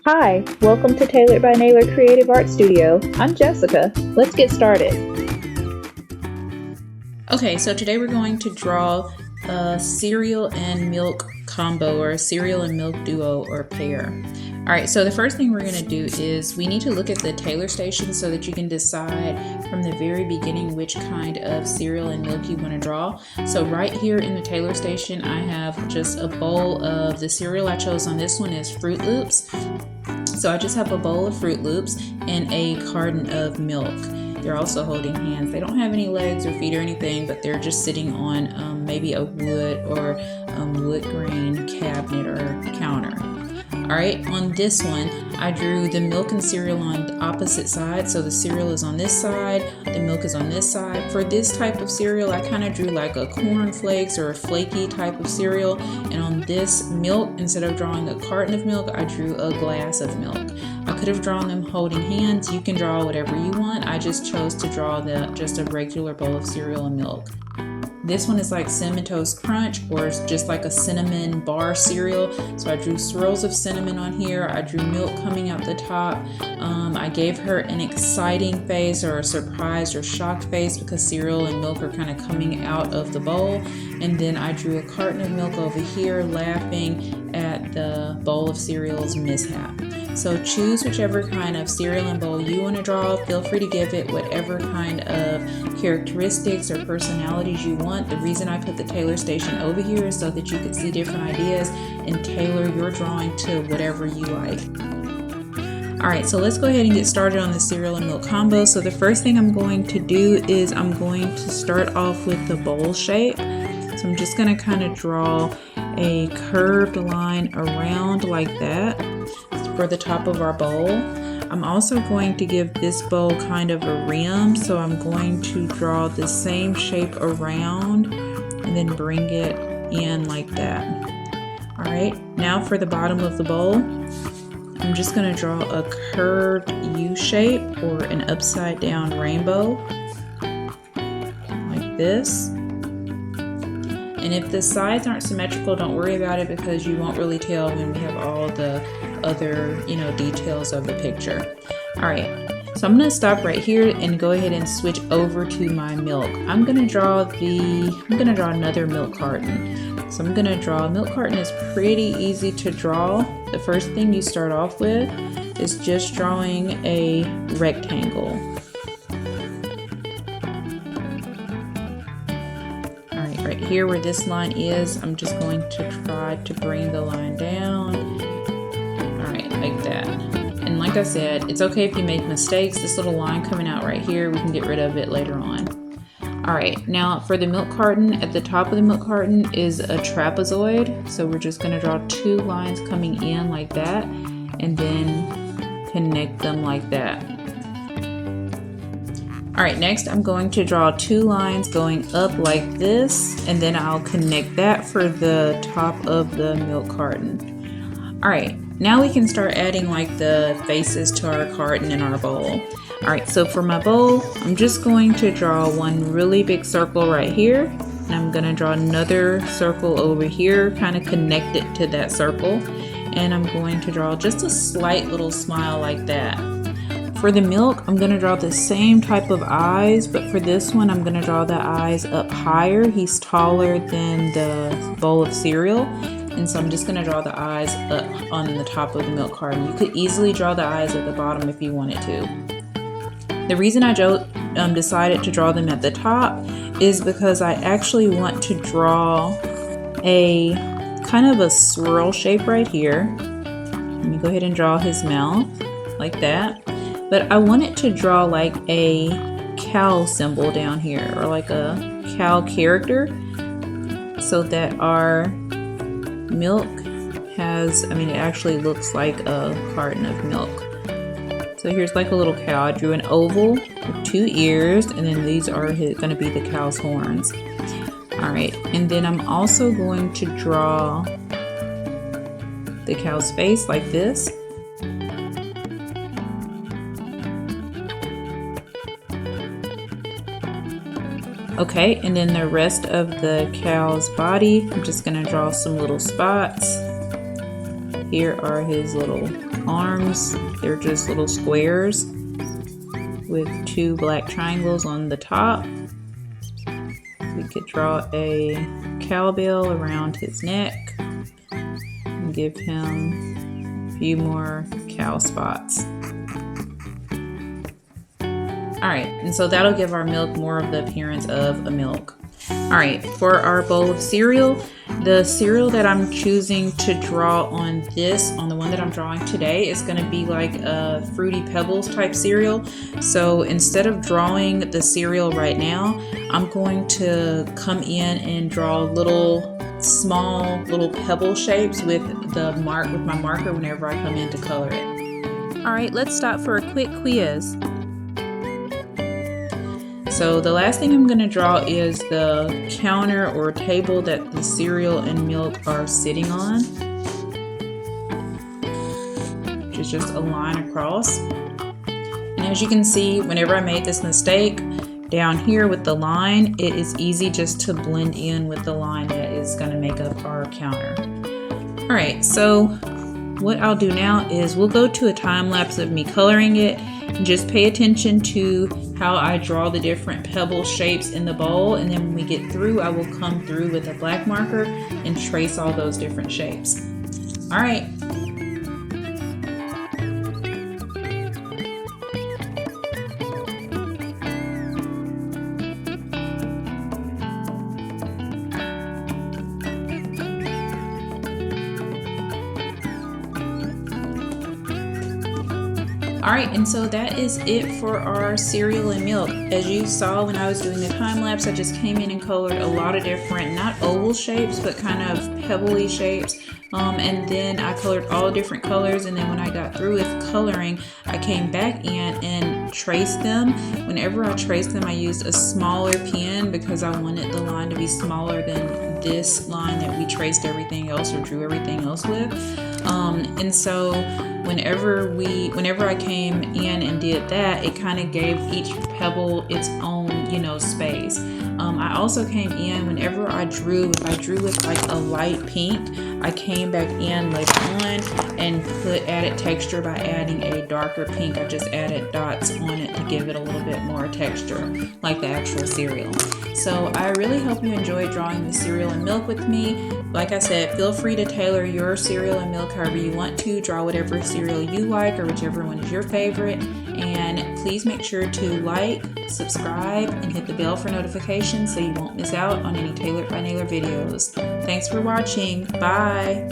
Hi, welcome to Tailored by Naylor Creative Art Studio. I'm Jessica. Let's get started. Okay, so today we're going to draw a cereal and milk combo, or a cereal and milk duo or pair. Alright, so the first thing we're going to do is we need to look at the Tailor Station so that you can decide from the very beginning which kind of cereal and milk you want to draw. So right here in the Tailor Station, I have just a bowl of the cereal I chose on this one is Fruit Loops. So I just have a bowl of Fruit Loops and a carton of milk. They're also holding hands. They don't have any legs or feet or anything, but they're just sitting on maybe a wood or wood grain cabinet or counter. Alright, on this one, I drew the milk and cereal on the opposite sides. So the cereal is on this side, the milk is on this side. For this type of cereal, I kind of drew like a cornflakes or a flaky type of cereal. And on this milk, instead of drawing a carton of milk, I drew a glass of milk. I could have drawn them holding hands. You can draw whatever you want. I just chose to draw just a regular bowl of cereal and milk. This one is like Cinnamon Toast Crunch, or it's just like a cinnamon bar cereal. So I drew swirls of cinnamon on here. I drew milk coming out the top. I gave her an exciting face or a surprised or shocked face because cereal and milk are kind of coming out of the bowl. And then I drew a carton of milk over here laughing at the bowl of cereal's mishap. So choose whichever kind of cereal and bowl you want to draw. Feel free to give it whatever kind of characteristics or personalities you want. The reason I put the Tailor Station over here is so that you could see different ideas and tailor your drawing to whatever you like. Alright, so let's go ahead and get started on the cereal and milk combo. So the first thing I'm going to do is I'm going to start off with the bowl shape. So I'm just going to kind of draw a curved line around like that for the top of our bowl. I'm also going to give this bowl kind of a rim, so I'm going to draw the same shape around and then bring it in like that. Alright, now for the bottom of the bowl, I'm just going to draw a curved U shape or an upside down rainbow like this. And if the sides aren't symmetrical, don't worry about it because you won't really tell when we have all the other, details of the picture. Alright, so I'm going to stop right here and go ahead and switch over to my milk. I'm going to draw another milk carton. So I'm going to draw, milk carton is pretty easy to draw. The first thing you start off with is just drawing a rectangle. Alright, right here where this line is, I'm just going to try to bring the line down. Like that. And like I said, it's okay if you make mistakes. This little line coming out right here, we can get rid of it later on. Alright, now for the milk carton, at the top of the milk carton is a trapezoid. So we're just going to draw two lines coming in like that and then connect them like that. Alright, next I'm going to draw two lines going up like this, and then I'll connect that for the top of the milk carton. Alright, now we can start adding like the faces to our carton and our bowl. Alright, so for my bowl, I'm just going to draw one really big circle right here. And I'm going to draw another circle over here, kind of connect it to that circle. And I'm going to draw just a slight little smile like that. For the milk, I'm going to draw the same type of eyes, but for this one, I'm going to draw the eyes up higher. He's taller than the bowl of cereal. And so I'm just going to draw the eyes up on the top of the milk carton. You could easily draw the eyes at the bottom if you wanted to. The reason I decided to draw them at the top is because I actually want to draw a kind of a swirl shape right here. Let me go ahead and draw his mouth like that. But I want it to draw like a cow symbol down here, or like a cow character, so that our milk it actually looks like a carton of milk. So here's like a little cow. I drew an oval with two ears, and then these are going to be the cow's horns. Alright, and then I'm also going to draw the cow's face like this. Okay, and then the rest of the cow's body, I'm just going to draw some little spots. Here are his little arms, they're just little squares with 2 black triangles on the top. We could draw a cowbell around his neck and give him a few more cow spots. Alright, and so that'll give our milk more of the appearance of a milk. Alright, for our bowl of cereal, the cereal that I'm choosing to draw on the one that I'm drawing today, is going to be like a Fruity Pebbles type cereal. So instead of drawing the cereal right now, I'm going to come in and draw small little pebble shapes with my marker whenever I come in to color it. Alright, let's stop for a quick quiz. So the last thing I'm going to draw is the counter or table that the cereal and milk are sitting on, which is just a line across. And as you can see, whenever I made this mistake, down here with the line, it is easy just to blend in with the line that is going to make up our counter. Alright, so what I'll do now is we'll go to a time lapse of me coloring it. Just pay attention to how I draw the different pebble shapes in the bowl, and then when we get through, I will come through with a black marker and trace all those different shapes. All right. Alright, and so that is it for our cereal and milk. As you saw when I was doing the time lapse, I just came in and colored a lot of different, not oval shapes, but kind of pebbly shapes. And then I colored all different colors, and then when I got through with coloring, I came back in and traced them. Whenever I traced them, I used a smaller pen because I wanted the line to be smaller than this line that we traced everything else or drew everything else with. And so whenever I came in and did that, it kind of gave each pebble its own, space. I also came in whenever I drew, if I drew with like a light pink, I came back in later on and added texture by adding a darker pink. I just added dots on it to give it a little bit more texture, like the actual cereal. So I really hope you enjoyed drawing the cereal and milk with me. Like I said, feel free to tailor your cereal and milk however you want to. Draw whatever cereal you like or whichever one is your favorite. And please make sure to like, subscribe, and hit the bell for notifications so you won't miss out on any Tailored by Naylor videos. Thanks for watching. Bye!